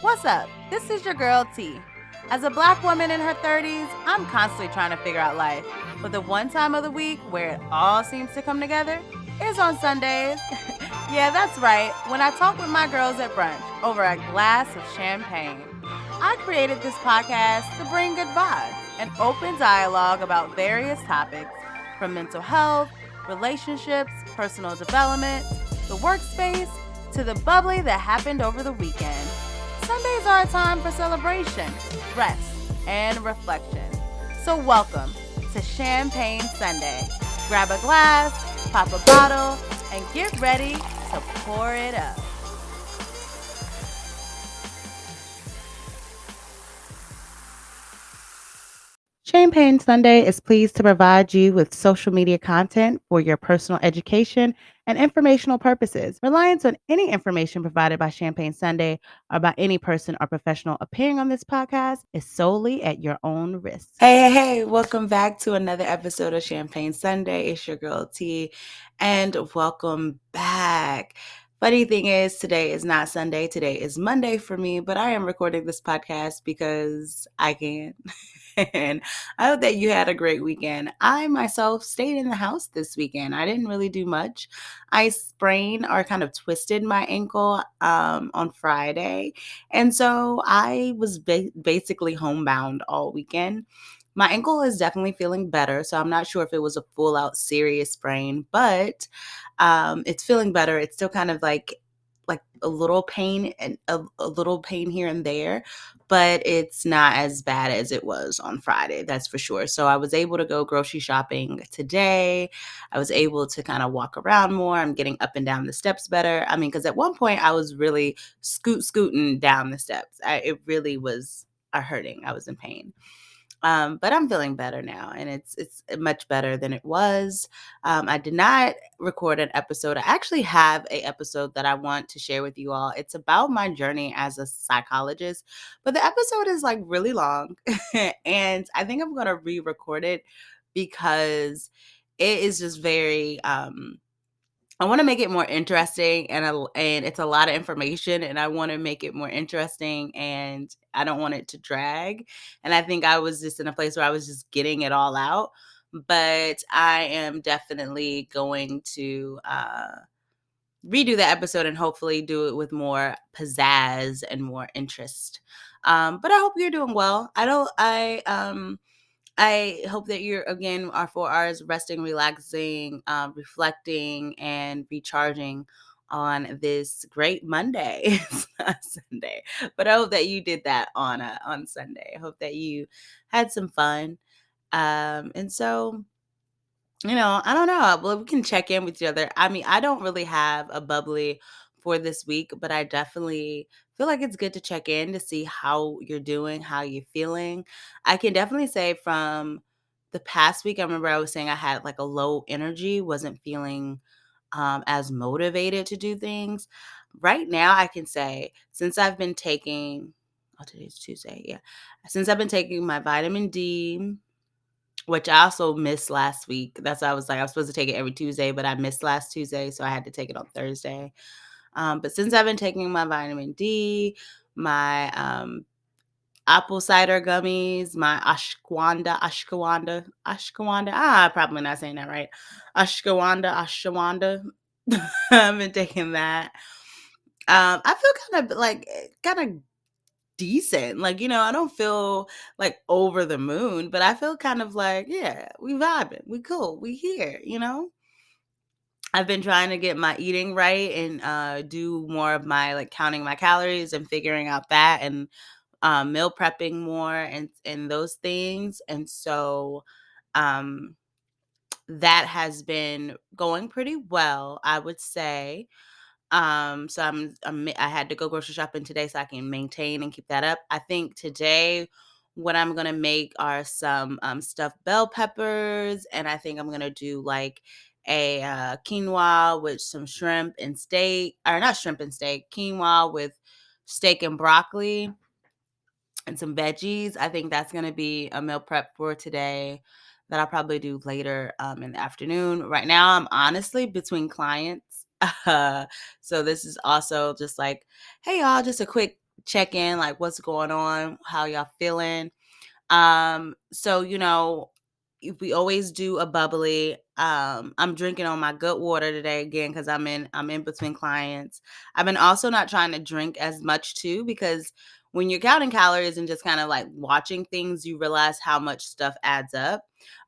What's up? This is your girl T. As a black woman in her 30s, I'm constantly trying to figure out life. But the one time of the week where it all seems to come together is on Sundays. Yeah, that's right. When I talk with my girls at brunch over a glass of champagne. I created this podcast to bring good vibes and open dialogue about various topics from mental health, relationships, personal development, the workspace, to the bubbly that happened over the weekend. Sundays are a time for celebration, rest, and reflection. So, welcome to Champagne Sunday. Grab a glass, pop a bottle, and get ready to pour it up. Champagne Sunday is pleased to provide you with social media content for your personal education and informational purposes. Reliance on any information provided by Champagne Sunday or by any person or professional appearing on this podcast is solely at your own risk. Hey, welcome back to another episode of Champagne Sunday. It's your girl T, and welcome back. Funny thing is, today is not Sunday. Today is Monday for me, but I am recording this podcast because I can. And I hope that you had a great weekend. I myself stayed in the house this weekend. I didn't really do much. I sprained or kind of twisted my ankle on Friday. And so I was basically homebound all weekend. My ankle is definitely feeling better. So I'm not sure if it was a full out serious sprain, but it's feeling better. It's still kind of like a little pain and a little pain here and there, but it's not as bad as it was on Friday, that's for sure. So I was able to go grocery shopping today. I was able to kind of walk around more. I'm getting up and down the steps better. I mean, because at one point I was really scooting down the steps. It really was hurting. I was in pain. But I'm feeling better now, and it's much better than it was. I did not record an episode. I actually have a episode that I want to share with you all. It's about my journey as a psychologist, but the episode is like really long, and I think I'm gonna re-record it because it is just very I want to make it more interesting, and it's a lot of information, and I want to make it more interesting, and I don't want it to drag. And I think I was just in a place where I was just getting it all out, but I am definitely going to redo the episode and hopefully do it with more pizzazz and more interest. But I hope you're doing well. I hope that you're again our 4 hours resting, relaxing, reflecting, and recharging on this great Monday. It's not Sunday, but I hope that you did that on Sunday. I hope that you had some fun. And so I don't know. Well, we can check in with each other. I mean, I don't really have a bubbly for this week, but I definitely feel like it's good to check in to see how you're doing, how you're feeling. I can definitely say from the past week, I remember I was saying I had like a low energy, wasn't feeling as motivated to do things. Right now, I can say since I've been taking, today's Tuesday, yeah. Since I've been taking my vitamin D, which I also missed last week. That's why I was like, I was supposed to take it every Tuesday, but I missed last Tuesday, so I had to take it on Thursday. But since I've been taking my vitamin D, my apple cider gummies, my ashwagandha, probably not saying that right. Ashwagandha. I've been taking that. I feel kind of decent. Like, I don't feel like over the moon, but I feel kind of like, yeah, we vibing, we cool, we here. I've been trying to get my eating right and do more of my like counting my calories and figuring out that and meal prepping more and those things. And so um that has been going pretty well, I would say. So I had to go grocery shopping today so I can maintain and keep that up. I think today what I'm gonna make are some stuffed bell peppers, and I think I'm gonna do like a quinoa with some shrimp and steak, or not shrimp and steak, quinoa with steak and broccoli and some veggies. I think that's gonna be a meal prep for today that I'll probably do later in the afternoon. Right now, I'm honestly between clients. So this is also just like, hey y'all, just a quick check in, like what's going on, how y'all feeling. So we always do a bubbly. I'm drinking on my good water today again because I'm in between clients. I've been also not trying to drink as much too because when you're counting calories and just kind of like watching things, you realize how much stuff adds up.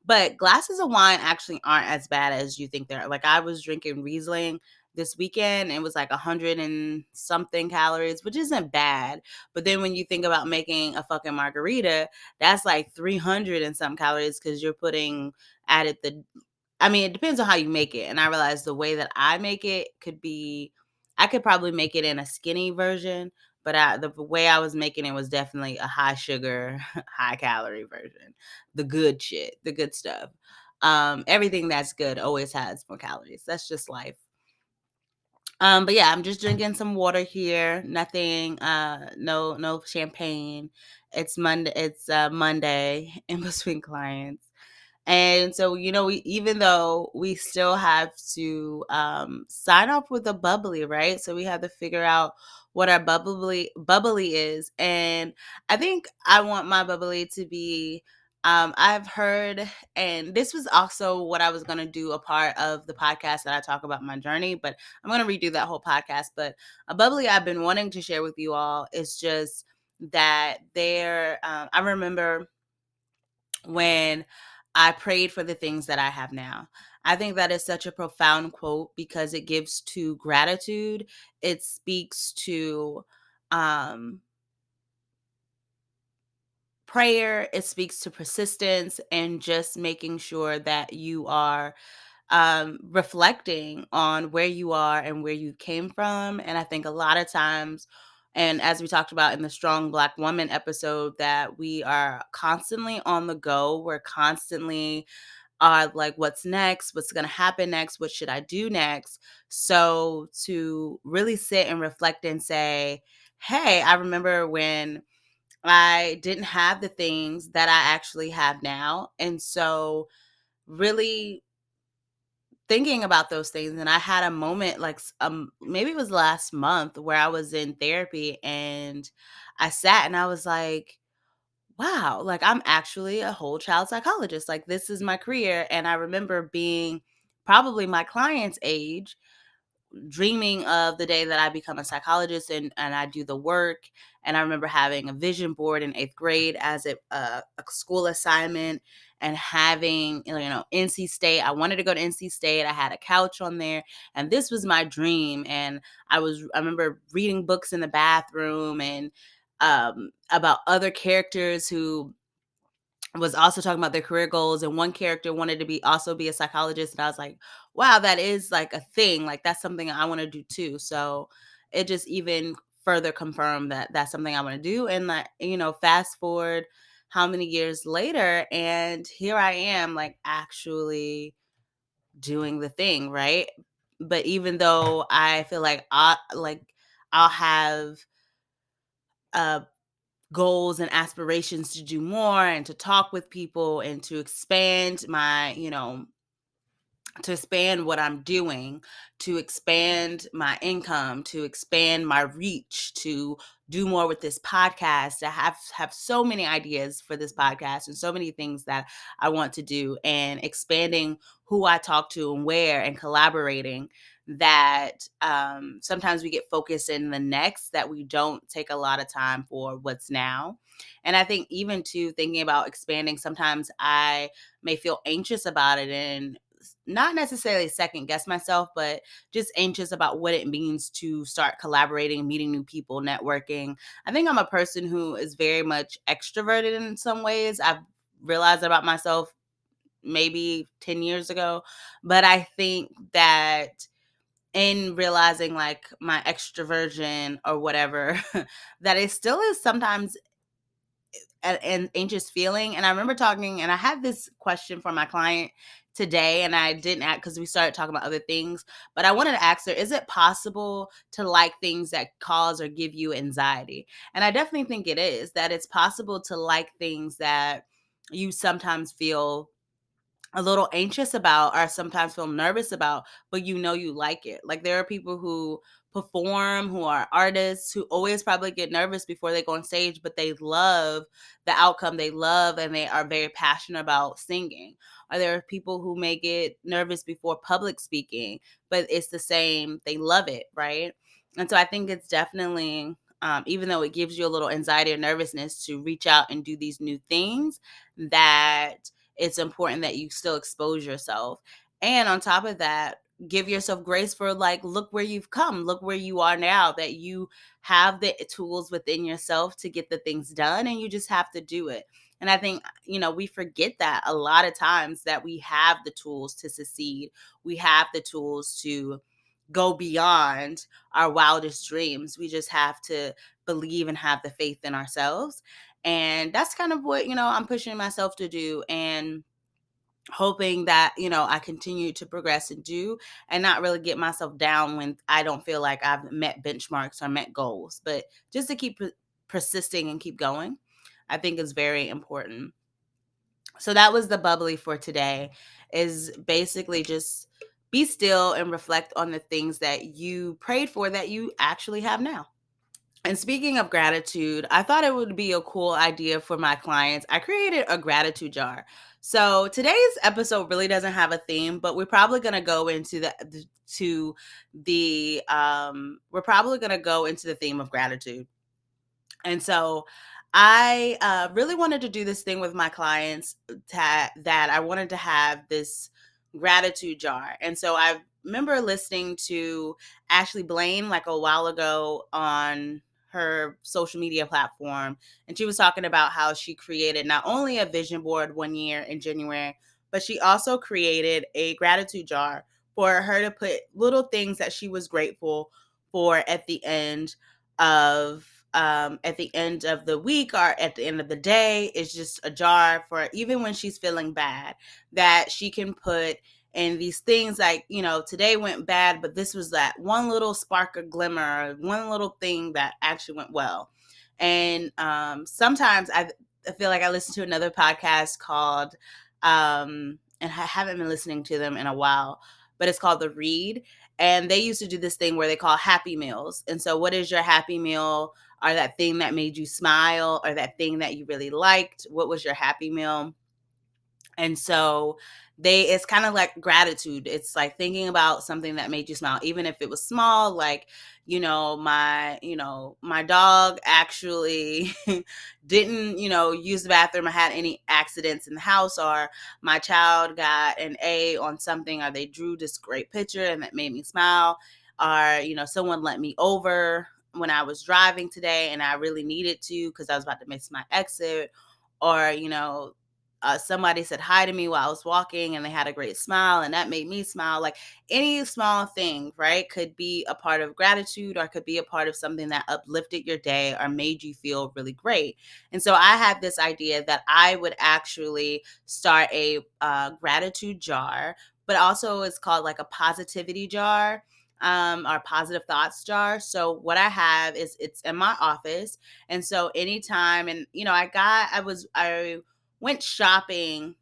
But glasses of wine actually aren't as bad as you think they're. Like I was drinking Riesling this weekend, and it was like 100 and something calories, which isn't bad. But then when you think about making a fucking margarita, that's like 300 and some calories because you're putting added the I mean, it depends on how you make it. And I realized the way that I make it could be I could probably make it in a skinny version, but the way I was making it was definitely a high sugar, high calorie version. The good shit, the good stuff. Everything that's good always has more calories. That's just life. But yeah, I'm just drinking some water here. Nothing, no champagne. It's Monday in between clients. And so, even though we still have to sign up with a bubbly, right? So we have to figure out what our bubbly is. And I think I want my bubbly to be. I've heard, and this was also what I was going to do a part of the podcast that I talk about my journey, but I'm going to redo that whole podcast. But a bubbly I've been wanting to share with you all is just that I remember when I prayed for the things that I have now. I think that is such a profound quote because it gives to gratitude. It speaks to um, prayer. It speaks to persistence and just making sure that you are reflecting on where you are and where you came from. And I think a lot of times, and as we talked about in the Strong Black Woman episode, that we are constantly on the go. We're constantly are like, what's next? What's going to happen next? What should I do next? So to really sit and reflect and say, hey, I remember when I didn't have the things that I actually have now. And so really thinking about those things, and I had a moment like maybe it was last month where I was in therapy and I sat and I was like, wow, like I'm actually a whole child psychologist. Like this is my career. And I remember being probably my client's age, dreaming of the day that I become a psychologist and I do the work. And I remember having a vision board in 8th grade as a school assignment and having, NC State. I wanted to go to NC State. I had a couch on there and this was my dream. And I remember reading books in the bathroom and about other characters who was also talking about their career goals, and one character wanted to be a psychologist, and I was like, wow, that is like a thing, like that's something I want to do too. So it just even further confirmed that that's something I want to do. And like, fast forward how many years later, and here I am like actually doing the thing, right? But even though I feel like I'll have uh goals and aspirations to do more and to talk with people and to expand to expand what I'm doing, to expand my income, to expand my reach, to do more with this podcast. I have so many ideas for this podcast and so many things that I want to do, and expanding who I talk to and where, and collaborating, that sometimes we get focused in the next, that we don't take a lot of time for what's now. And I think even too, thinking about expanding, sometimes I may feel anxious about it and not necessarily second guess myself, but just anxious about what it means to start collaborating, meeting new people, networking. I think I'm a person who is very much extroverted in some ways. I've realized about myself maybe 10 years ago, but I think that in realizing like my extroversion or whatever, that it still is sometimes an anxious feeling. And I remember talking, and I had this question for my client today, and I didn't ask because we started talking about other things. But I wanted to ask her, is it possible to like things that cause or give you anxiety? And I definitely think it is, that it's possible to like things that you sometimes feel a little anxious about or sometimes feel nervous about, but you like it. Like there are people who perform, who are artists, who always probably get nervous before they go on stage, but they love the outcome. They love and they are very passionate about singing. Or there are people who may get nervous before public speaking, but it's the same. They love it, right? And so I think it's definitely, even though it gives you a little anxiety or nervousness to reach out and do these new things, that it's important that you still expose yourself. And on top of that, give yourself grace for like, look where you've come, look where you are now, that you have the tools within yourself to get the things done and you just have to do it. And I think, we forget that a lot of times that we have the tools to succeed. We have the tools to go beyond our wildest dreams. We just have to believe and have the faith in ourselves. And that's kind of what, I'm pushing myself to do and hoping that, I continue to progress and do and not really get myself down when I don't feel like I've met benchmarks or met goals, but just to keep persisting and keep going, I think is very important. So that was the bubbly for today, is basically just be still and reflect on the things that you prayed for that you actually have now. And speaking of gratitude, I thought it would be a cool idea for my clients. I created a gratitude jar. So today's episode really doesn't have a theme, but we're probably going to go into we're probably going to go into the theme of gratitude. And so I really wanted to do this thing with my clients, that I wanted to have this gratitude jar. And so I remember listening to Ashley Blaine like a while ago on her social media platform. And she was talking about how she created not only a vision board one year in January, but she also created a gratitude jar for her to put little things that she was grateful for at the end of the week or at the end of the day. Is just a jar for even when she's feeling bad, that she can put in these things like, today went bad, but this was that one little spark of glimmer, one little thing that actually went well. And sometimes I feel like I listen to another podcast called, and I haven't been listening to them in a while, but it's called The Read. And they used to do this thing where they call happy meals. And so, what is your happy meal? Or that thing that made you smile, or that thing that you really liked? What was your happy meal? And so it's kind of like gratitude. It's like thinking about something that made you smile, even if it was small, like, my dog actually didn't, use the bathroom or had any accidents in the house, or my child got an A on something, or they drew this great picture and that made me smile, or, someone let me over when I was driving today and I really needed to because I was about to miss my exit, or, somebody said hi to me while I was walking and they had a great smile and that made me smile. Like any small thing, right, could be a part of gratitude or could be a part of something that uplifted your day or made you feel really great. And so I had this idea that I would actually start a gratitude jar, but also it's called like a positivity jar, or positive thoughts jar. So what I have is it's in my office. And so anytime, and I went shopping.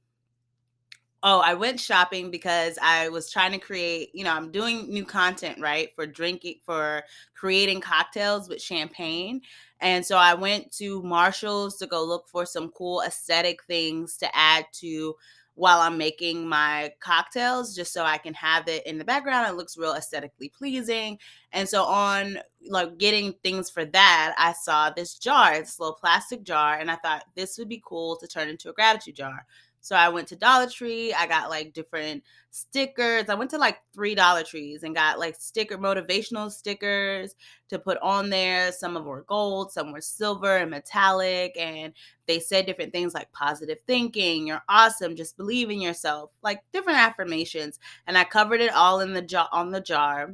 Oh, I went shopping because I was trying to create, I'm doing new content, right? For creating cocktails with champagne. And so I went to Marshall's to go look for some cool aesthetic things to add to while I'm making my cocktails, just so I can have it in the background. It looks real aesthetically pleasing. And so on like getting things for that, I saw this jar, this little plastic jar, and I thought this would be cool to turn into a gratitude jar. So I went to Dollar Tree. I got like different stickers. I went to like three Dollar Trees and got like motivational stickers to put on there. Some of them were gold, some were silver and metallic. And they said different things like positive thinking, you're awesome, just believe in yourself, like different affirmations. And I covered it all in the jar on the jar,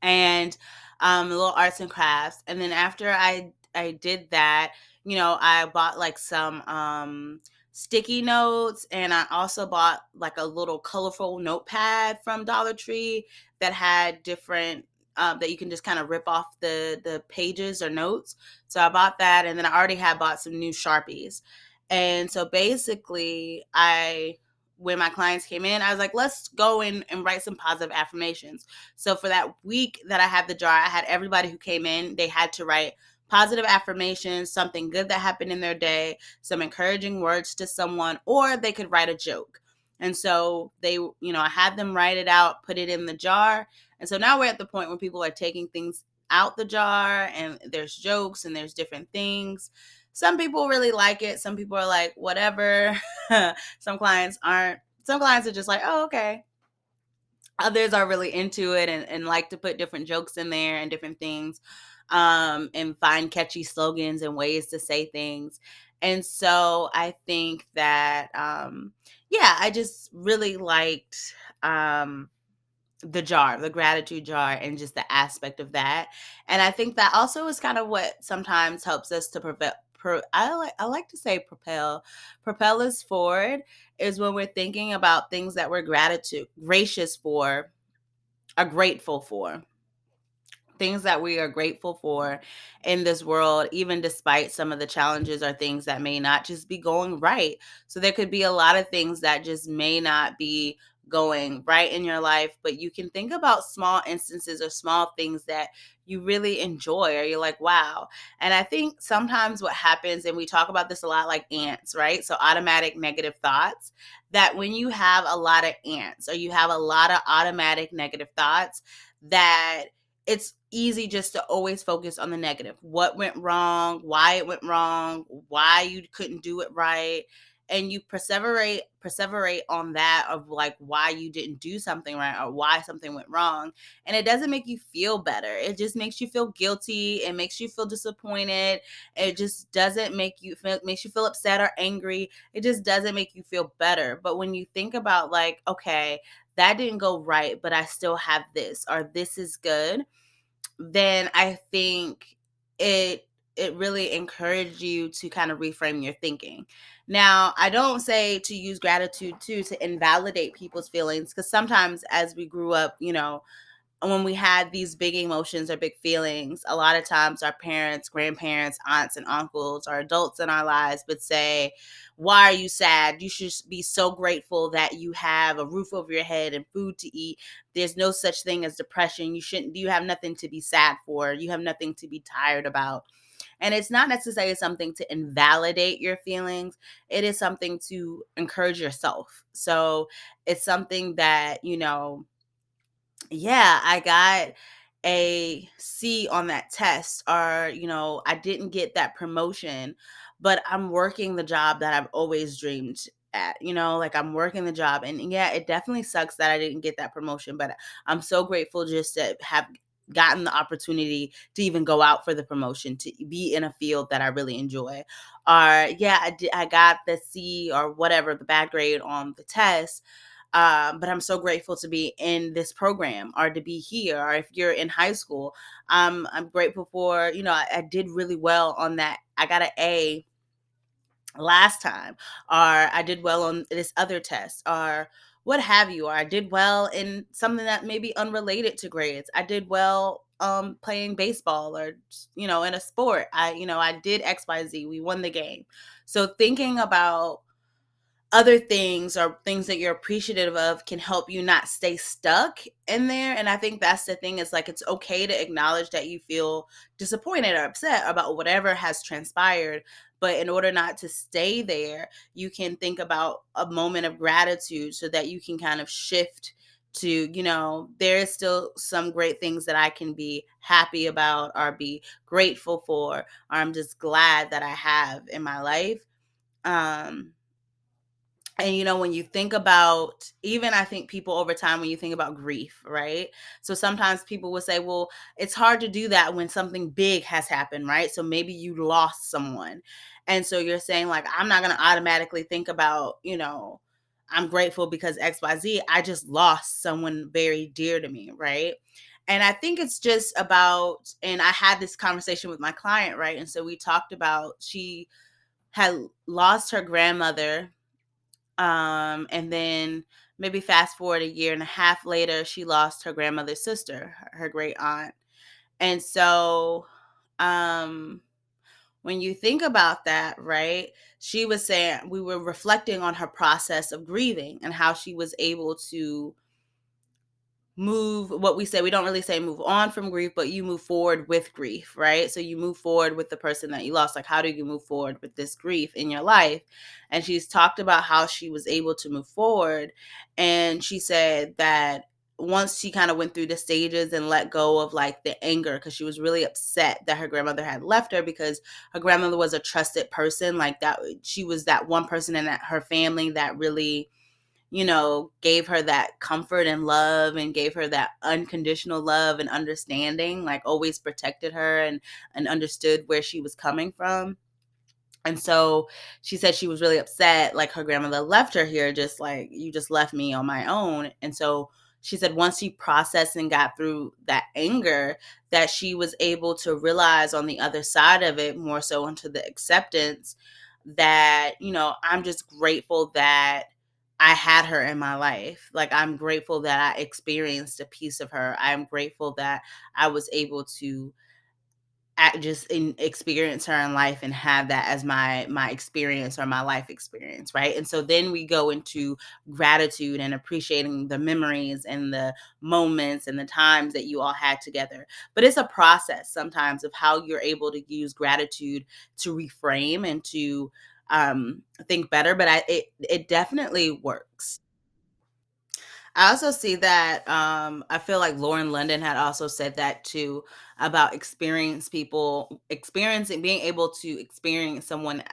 and little arts and crafts. And then after I did that, I bought like some sticky notes, and I also bought like a little colorful notepad from Dollar Tree that had different that you can just kind of rip off the pages or notes. So I bought that, and then I already had bought some new Sharpies. And so basically, I when my clients came in, I was like, let's go and write some positive affirmations. So for that week that I had the jar, I had everybody who came in, they had to write positive affirmations, something good that happened in their day, some encouraging words to someone, or they could write a joke. And so I had them write it out, put it in the jar. And so now we're at the point where people are taking things out the jar and there's jokes and there's different things. Some people really like it. Some people are like, whatever. Some clients aren't. Some clients are just like, oh, okay. Others are really into it and like to put different jokes in there and different things, and find catchy slogans and ways to say things. And so I think that, yeah, I just really liked, the jar, the gratitude jar, and just the aspect of that. And I think that also is kind of what sometimes helps us to prevent. I like to say propel us forward is when we're thinking about things that we're gracious for, are grateful for, things that we are grateful for in this world, even despite some of the challenges or things that may not just be going right. So there could be a lot of things that just may not be going right in your life, but you can think about small instances or small things that you really enjoy, or you're like, wow. And I think sometimes what happens, and we talk about this a lot, like ants, right? So automatic negative thoughts, that when you have a lot of ants or you have a lot of automatic negative thoughts, that it's easy just to always focus on the negative. What went wrong, why it went wrong, why you couldn't do it right. And you perseverate on that, of like why you didn't do something right or why something went wrong. And it doesn't make you feel better. It just makes you feel guilty. It makes you feel disappointed. It just doesn't makes you feel upset or angry. It just doesn't make you feel better. But when you think about like, okay, that didn't go right, but I still have this, or this is good, then I think it really encouraged you to kind of reframe your thinking. Now, I don't say to use gratitude too to invalidate people's feelings, because sometimes as we grew up, when we had these big emotions or big feelings, a lot of times our parents, grandparents, aunts, and uncles, or adults in our lives would say, why are you sad? You should be so grateful that you have a roof over your head and food to eat. There's no such thing as depression. You have nothing to be sad for. You have nothing to be tired about. And it's not necessarily something to invalidate your feelings. It is something to encourage yourself. So it's something that, yeah, I got a C on that test, or, I didn't get that promotion, but I'm working the job that I've always dreamed at, like I'm working the job. And yeah, it definitely sucks that I didn't get that promotion, but I'm so grateful just to have gotten the opportunity to even go out for the promotion, to be in a field that I really enjoy. Or yeah, I got the C or whatever, the bad grade on the test, but I'm so grateful to be in this program, or to be here. Or if you're in high school, I'm grateful for, I did really well on that. I got an A last time, or I did well on this other test, or what have you, or I did well in something that may be unrelated to grades. I did well playing baseball, or in a sport. I did XYZ. We won the game. So thinking about other things, or things that you're appreciative of, can help you not stay stuck in there. And I think that's the thing, is like, it's okay to acknowledge that you feel disappointed or upset about whatever has transpired. But in order not to stay there, you can think about a moment of gratitude, so that you can kind of shift to, there is still some great things that I can be happy about, or be grateful for, or I'm just glad that I have in my life. Um, and when you think about, even I think people over time, when you think about grief, right? So sometimes people will say, well, it's hard to do that when something big has happened, right? So maybe you lost someone. And so you're saying, like, I'm not going to automatically think about, I'm grateful because XYZ. I just lost someone very dear to me, right? And I think it's just about, and I had this conversation with my client, right? And so we talked about, she had lost her grandmother, and then maybe fast forward a year and a half later, she lost her grandmother's sister, her great aunt. And so, um, when you think about that, right? She was saying we were reflecting on her process of grieving and how she was able to move what we say we don't really say move on from grief, but you move forward with grief, right? So you move forward with the person that you lost. Like, how do you move forward with this grief in your life? And she's talked about how she was able to move forward, and she said that once she kind of went through the stages and let go of like the anger, because she was really upset that her grandmother had left her, because her grandmother was a trusted person, like that she was that one person in that her family that really, gave her that comfort and love and gave her that unconditional love and understanding, like always protected her and understood where she was coming from. And so she said she was really upset, like her grandmother left her here, just like you just left me on my own. And so she said once she processed and got through that anger, that she was able to realize on the other side of it, more so into the acceptance, that, I'm just grateful that I had her in my life. Like, I'm grateful that I experienced a piece of her. I'm grateful that I was able to experience her in life and have that as my experience or my life experience, right? And so then we go into gratitude and appreciating the memories and the moments and the times that you all had together. But it's a process sometimes of how you're able to use gratitude to reframe and to think better. But it definitely works. I also see that I feel like Lauren London had also said that too, about experiencing being able to experience someone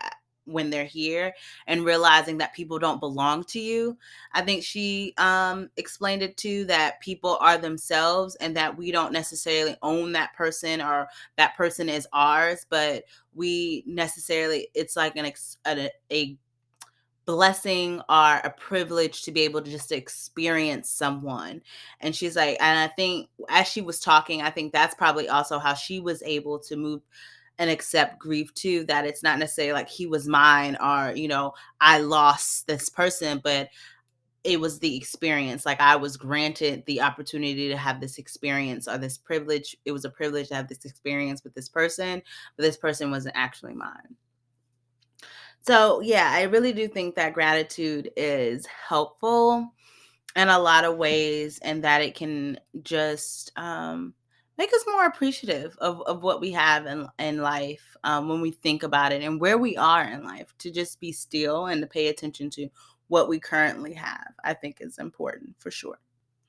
when they're here and realizing that people don't belong to you. I think she explained it too, that people are themselves and that we don't necessarily own that person or that person is ours, but we necessarily, it's like a blessing or a privilege to be able to just experience someone. And she's like, and I think as she was talking, I think that's probably also how she was able to move and accept grief too, that it's not necessarily like he was mine or, I lost this person, but it was the experience. Like, I was granted the opportunity to have this experience or this privilege. It was a privilege to have this experience with this person, but this person wasn't actually mine. So, yeah, I really do think that gratitude is helpful in a lot of ways, and that it can just make us more appreciative of what we have in life, when we think about it and where we are in life, to just be still and to pay attention to what we currently have, I think is important for sure.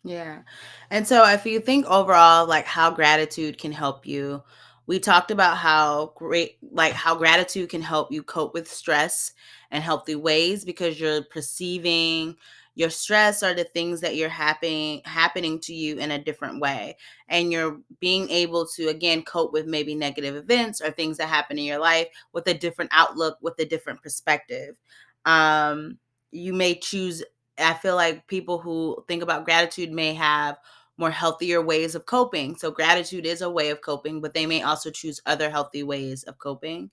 Yeah. And so if you think overall, like how gratitude can help you, we talked about how gratitude can help you cope with stress in healthy ways, because you're perceiving your stress or the things that you're happening to you in a different way. And you're being able to again cope with maybe negative events or things that happen in your life with a different outlook, with a different perspective. You may choose, I feel like people who think about gratitude may have more healthier ways of coping. So gratitude is a way of coping, but they may also choose other healthy ways of coping.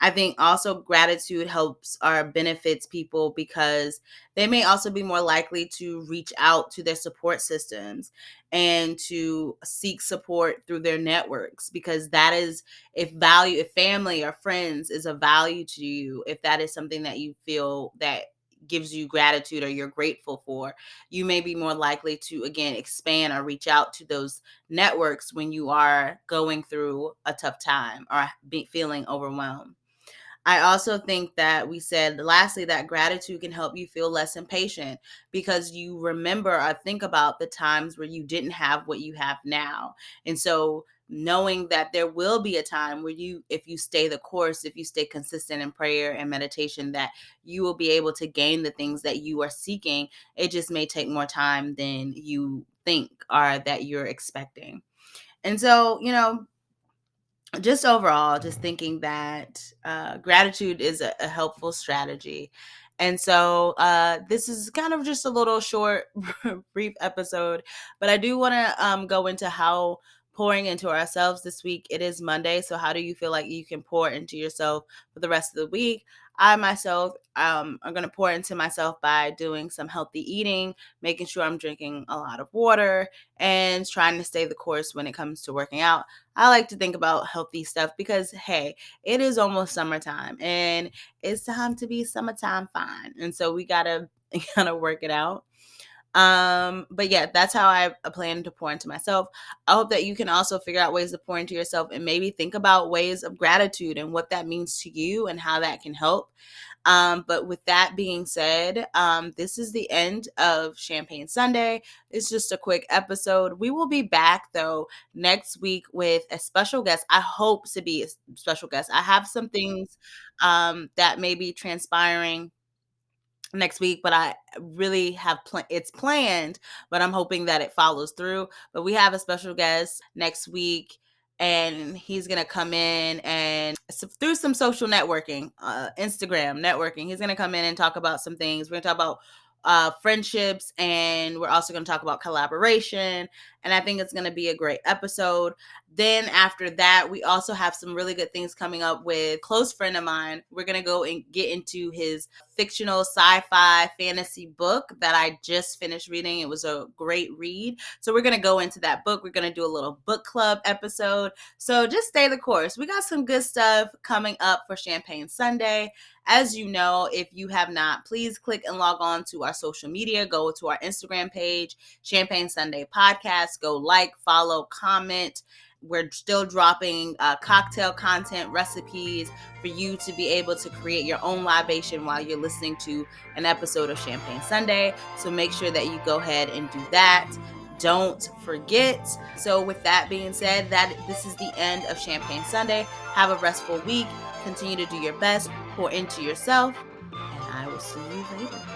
I think also gratitude helps or benefits people because they may also be more likely to reach out to their support systems and to seek support through their networks, because that is, if family or friends is a value to you, if that is something that you feel that gives you gratitude or you're grateful for, you may be more likely to again expand or reach out to those networks when you are going through a tough time or feeling overwhelmed. I also think that we said lastly that gratitude can help you feel less impatient, because you remember or think about the times where you didn't have what you have now. And so knowing that there will be a time where if you stay the course, if you stay consistent in prayer and meditation, that you will be able to gain the things that you are seeking. It just may take more time than you think or that you're expecting. And so, just overall, just thinking that gratitude is a helpful strategy. And so this is kind of just a little short, brief episode, but I do want to go into how pouring into ourselves this week. It is Monday. So how do you feel like you can pour into yourself for the rest of the week? I myself am going to pour into myself by doing some healthy eating, making sure I'm drinking a lot of water, and trying to stay the course when it comes to working out. I like to think about healthy stuff because, hey, it is almost summertime and it's time to be summertime fine. And so we gotta work it out. But yeah, that's how I plan to pour into myself. I hope that you can also figure out ways to pour into yourself and maybe think about ways of gratitude and what that means to you and how that can help. But with that being said, this is the end of Champagne Sunday. It's just a quick episode. We will be back though next week with a special guest. I hope to be a special guest. I have some things that may be transpiring next week, but I really have it's planned, but I'm hoping that it follows through. But we have a special guest next week, and he's gonna come in and through some social networking, Instagram networking, he's gonna come in and talk about some things. We're gonna talk about friendships, and we're also gonna talk about collaboration. And I think it's gonna be a great episode. Then after that, we also have some really good things coming up with a close friend of mine. We're going to go and get into his fictional sci-fi fantasy book that I just finished reading. It was a great read. So we're going to go into that book. We're going to do a little book club episode. So just stay the course. We got some good stuff coming up for Champagne Sunday. As you know, if you have not, please click and log on to our social media. Go to our Instagram page, Champagne Sunday Podcast. Go like, follow, comment. We're still dropping cocktail content, recipes for you to be able to create your own libation while you're listening to an episode of Champagne Sunday. So make sure that you go ahead and do that. Don't forget. So with that being said, this is the end of Champagne Sunday. Have a restful week. Continue to do your best. Pour into yourself. And I will see you later.